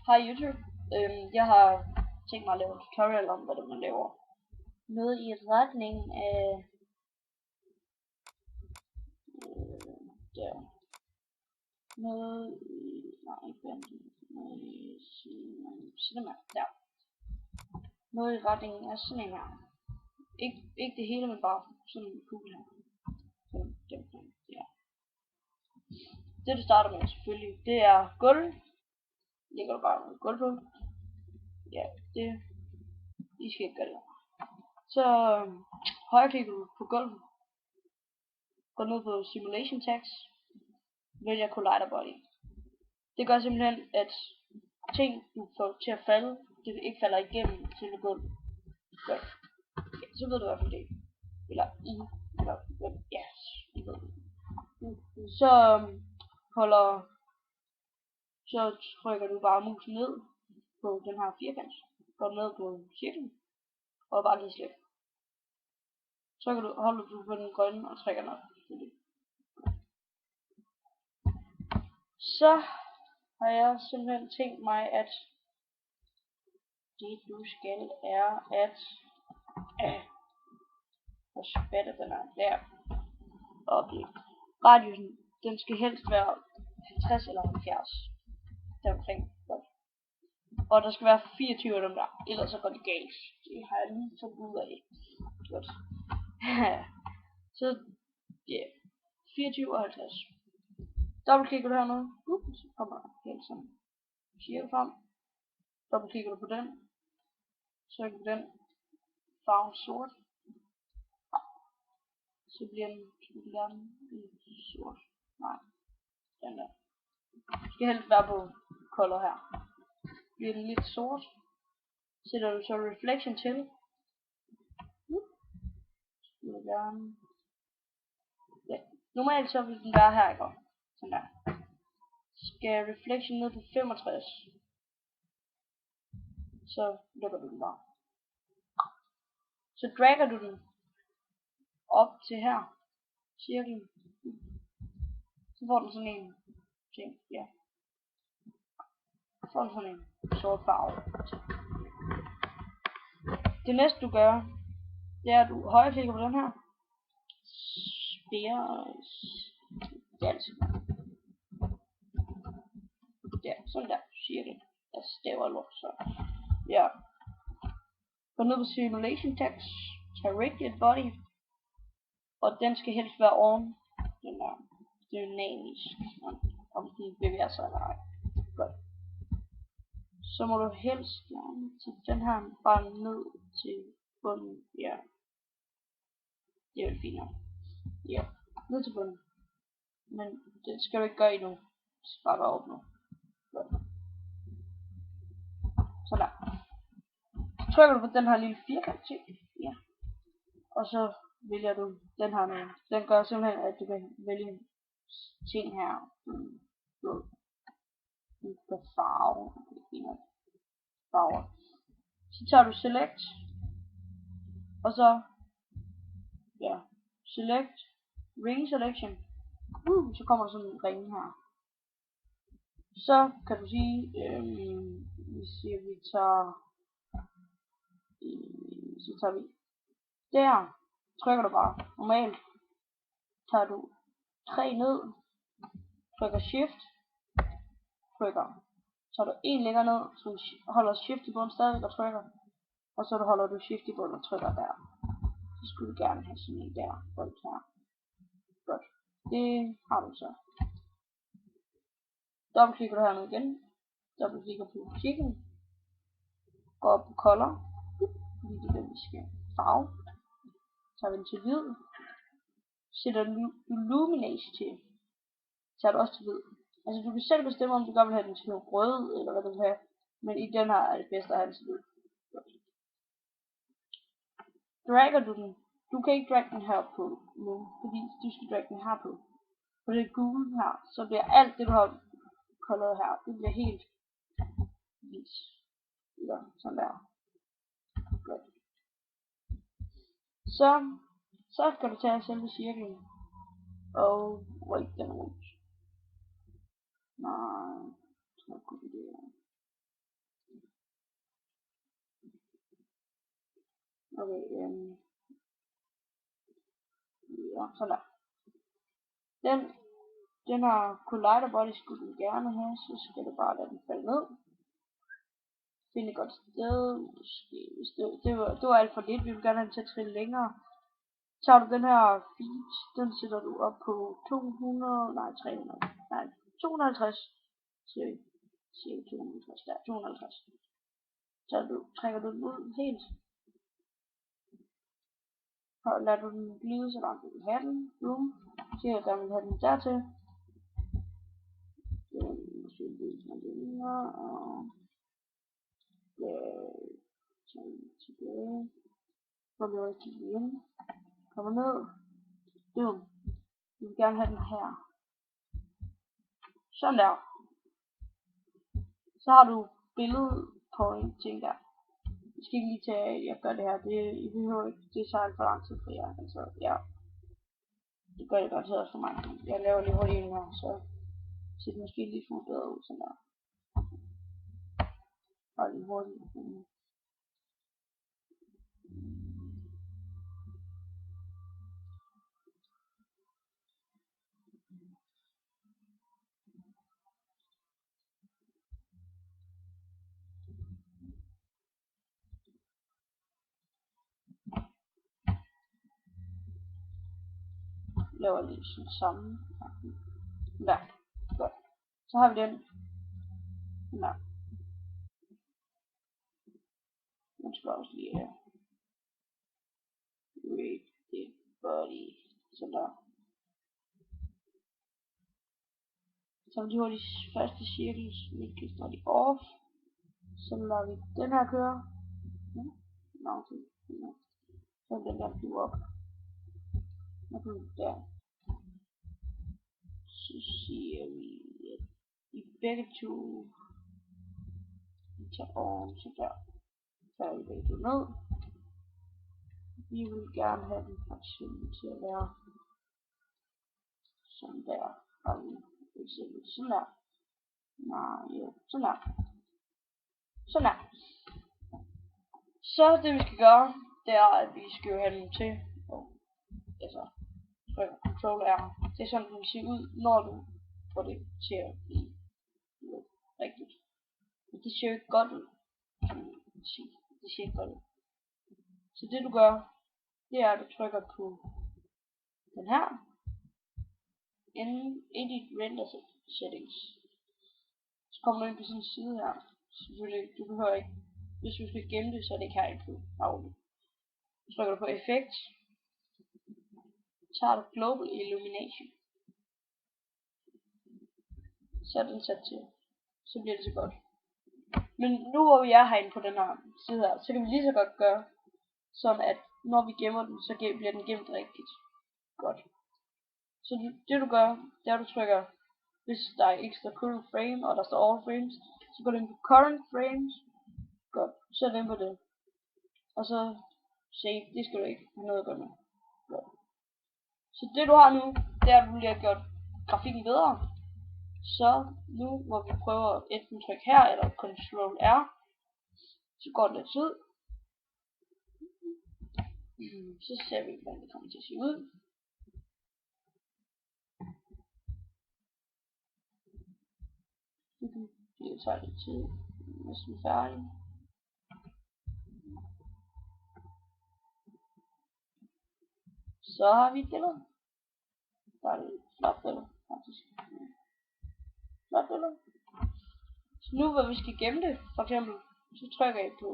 Hej YouTube. Jeg har tænkt mig at lave en tutorial om, hvordan man laver noget i retning af der. Noget i, nej, ikke Bandit, noget i Cinema, der. Noget i retningen af sådan en her. Ikke det hele, men bare sådan en kugle her. Sådan, ja. Det du starter med selvfølgelig, det er gulv. Lægger du bare noget gulv på. Ja, det I skal ikke gøre det. Så højreklikker du på gulvet. Gå ned på Simulation Tags. Vælger Collider Body. Det gør simpelthen, at ting du får til at falde, det ikke falder igennem til gulvet. Godt. Ja, så ved du i hvert fald det. Eller ja, I ved det. Så trykker du bare musen ned på den her firkant. Går ned på cirklen. Og bare lige slip. Så holder du på den grønne og trækker den op. Så har jeg simpelthen tænkt mig, at det du skal er at forspætte den her der. Og radiusen, den skal helst være 50 eller 70. Deromkring. Og der skal være 24 af dem der, ellers så går det galt. Det har jeg lige fundet ud af. Godt. Så ja, 24 og 50. Dobbeltklikker du hernede, så kommer der helt sådan cirka frem. Dobbeltklikker du på den, trykker på den, farven sort. Så bliver den sort. Nej, den der. Det skal helst være på color her. Bliver den lidt sort. Sætter du så reflection til. Ja. Normalt så vil den være her, ikke? Sådan der. Skal reflection ned på 65. Så lukker du den bare. Så dragger du den op til her. Cirklen. Så får den sådan en ting. Ja. Så får den sådan en sort farve. Det næste du gør, det er at du højreklikker på den her. Ja, sådan der, cirkel. Jeg staver lort, så. Ja. Gå ned på Simulation Tags. Tag Rigid Body. Og den skal helst være oven. Den er dynamisk. Om den bevæger sig eller ej. Godt. Så må du helst til den her bare ned til bunden. Ja. Det er jo fint nok. Ja. Ned til bunden. Men det skal du ikke gøre endnu. Bare op nu. Godt. Sådan der. Så trykker du på den her lille firkant ting. Ja. Og så vælger du den her med. Den gør simpelthen, at du kan vælge ting her. Du kan farver. Så tager du select. Og så ja, select ring selection. Så kommer der sådan en ring her. Så kan du sige, så tager vi der, trykker du bare. Normalt tager du 3 ned, trykker shift, så du 1 længere ned, så du holder shift i bunden stadig og trykker, og så holder du shift i bunden og trykker der. Så skulle du gerne have sådan en der, bold her. Godt. Det har du så. Dobbeltklikker du hernede igen. Dobbeltklikker på cirklen. Går op på color. Fordi det er den, vi skal farve. Tager vi den til hvid. Sætter du luminance til. Tager du også til hvid. Altså du kan selv bestemme, om du godt vil have den til rød, eller hvad du vil have. Men i den her er det bedste at have den til hvid. Dragger du den. Du kan ikke dragge den her på nu, fordi du skal dragge den her på. På det gule her, så bliver alt det du har color her, det bliver helt hvidt. Ja, sådan der. Godt. Så skal du tage selve cirklen og rykke den rundt. Nej, så kunne vi det her. Okay, ja, sådan der. Den her collider body skulle du gerne have, så skal du bare lade den falde ned. Find et godt sted, måske, hvis det var alt for lidt, vi vil gerne have den til at trille længere. Tager du den her feed, den sætter du op på 200, nej 300, nej 250, siger 250, der 250. Så trækker du den ud helt, og lader du den glide, så langt du vil have den. Boom. Så jeg gerne vil have den dertil. Måske lige sådan den her, og så tilbage. Så bliver jeg ikke igen. Kommer ned. Boom. Vi vil gerne have den her. Sådan der. Så har du billedet på en ting der. Jeg skal ikke lige tage, jeg gør det her, I behøver ikke, det tager alt for lang tid for jer, altså, ja. Det gør det godt også for mig. Jeg laver lige hurtigt en her, så ser det måske lidt smule bedre ud, sådan der. Og lige hurtigt. Laver lige sådan sammen. Der. Godt. Så har vi den. Der. Den skal også lige her. Rate the body. Sådan der. Så de hurtigt første cirkel, står de off. Så lader vi den her køre. Så den der bliver op. Og der. Så siger vi, at de begge to tager oven til der. Så er vi begge to ned. Vi vil gerne have den for eksempel til at være sådan der. Og for eksempel sådan der. Nej, jo, sådan der. Sådan der. Så det vi skal gøre, det er at vi skal jo have den til. Og altså trykker Ctrl R. Det er sådan den ser ud, når du får det til at blive rigtigt. Men det ser jo ikke godt ud. Det ser ikke godt ud. Så det du gør, det er at du trykker på den her. Edit render settings. Så kommer du ind på sådan en side her. Selvfølgelig, du behøver ikke. Hvis du skal gemme det, så er det ikke her i på Audi. Så trykker du på effekt. Så har du global illumination. Så er den sat til. Så bliver det så godt. Men nu hvor vi er herinde på den her side her, så kan vi lige så godt gøre sådan at når vi gemmer den, så bliver den gemt rigtigt. Godt. Så det du gør, det er at du trykker, hvis der er ekstra current frame, og der står all frames, så går du ind på current frames. Godt. Så er den på det. Og så save, det skal du ikke have noget at gøre med. Godt. Så det du har nu, det er at du lige har gjort grafikken bedre. Så nu hvor vi prøver at enten trykke her eller Ctrl R, så går det lidt tid. Så ser vi hvordan det kommer til at se ud. Det tager lidt tid. Næsten færdig. Så har vi et billede. Der er et flot billede faktisk. Flot billede. Så nu hvor vi skal gemme det, for eksempel, så trykker jeg på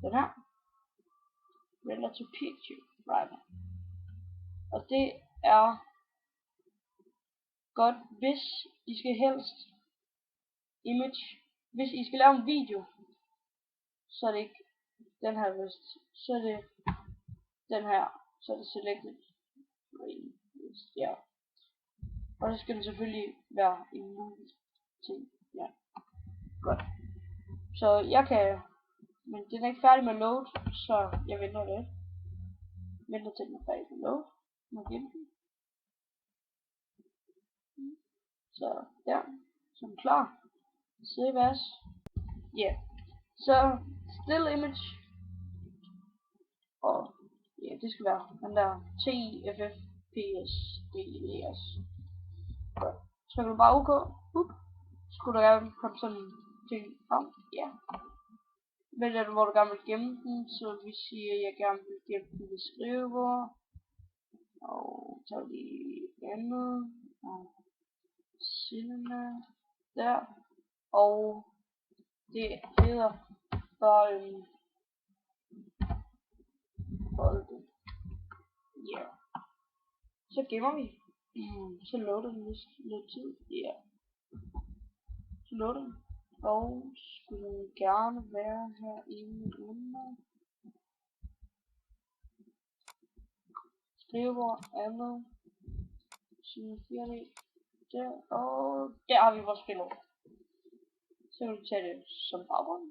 den her. Render to picture writer. Og det er godt, hvis I skal helst image. Hvis I skal lave en video, så er det ikke den her list. Så er det den her. Så er det selected. Ja. Og så skal den selvfølgelig være en mulig ting. Ja. Godt. Så jeg kan. Men den er ikke færdig med load, så jeg venter lidt. Venter til den er færdig med load. Må gemme den. Så der. Så er den klar. Save as. Ja. Så still image. Og ja, det skal være den der TFFPSDES. Godt. Så kan du bare OK. Skulle der gerne komme sådan en ting frem? Ja. Vælger du, hvor du gerne vil gemme den, så vi siger, at jeg gerne vil gemme den ved skrivebord. Og tager lige andet. Og cinema. Der. Og det hedder bolden. Ja. Så gemmer vi. Så loader den lidt tid. Ja. Så loader den. Og skulle den gerne være herinde under. Skrivebord, andet. 4D. Der. Og der har vi vores spiller. Så kan vi tage det som baggrund.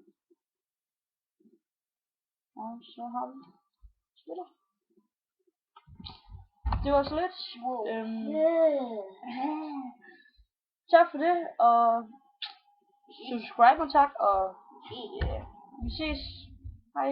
Og så har vi spiller. Det var så lidt. Tak for det, og subscribe og tak, og vi ses. Hej.